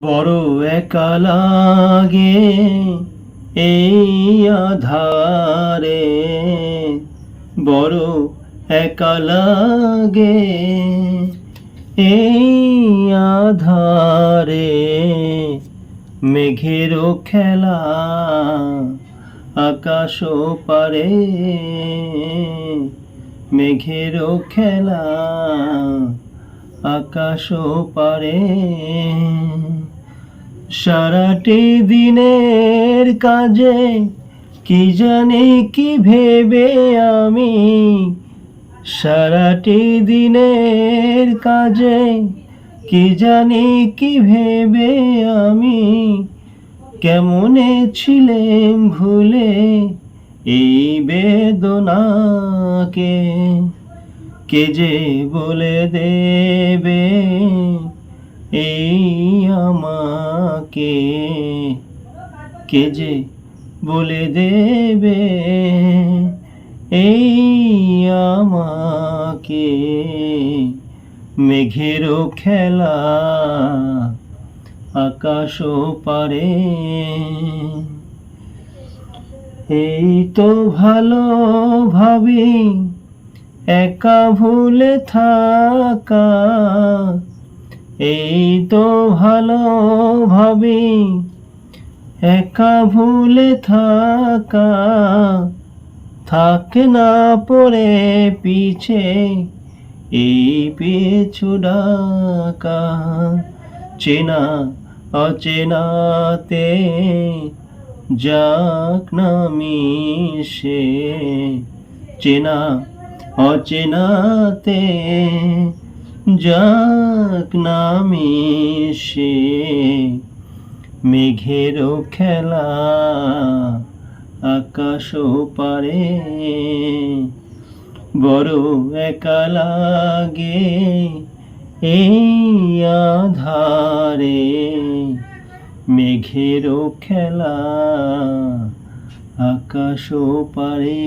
বড় একা লাগে এই আধারে, বড় একা লাগে এই আধারে। মেঘেরও খেলা আকাশ পারে, মেঘেরও খেলা আকাশ পারে। সারাটি দিনের কাজে কি জানি কি ভেবে আমি, সারাটি দিনের কাজে কি জানি কি ভেবে আমি কেমনে ছিলেম ভুলে এই বেদনাকে। কে যে বলে দেবে এই আমাকে, কে যে বলে দেবে এই আমাকে। মেঘেরও খেলা আকাশ পারে, এই তো ভালো ভাবি একা ভুলে থাকা, এই তো ভালো ভাবি একা ভুলে থাকা। থাকে না পড়ে পিছে এই পিছু ডাকা। চেনা অচেনাতে যাক না মিশে, চেনা অচেনাতে যাক না মিশে। মেঘেরও খেলা আকাশ পারে, বড় একা লাগে এই আধারে। মেঘেরও খেলা আকাশ পারে।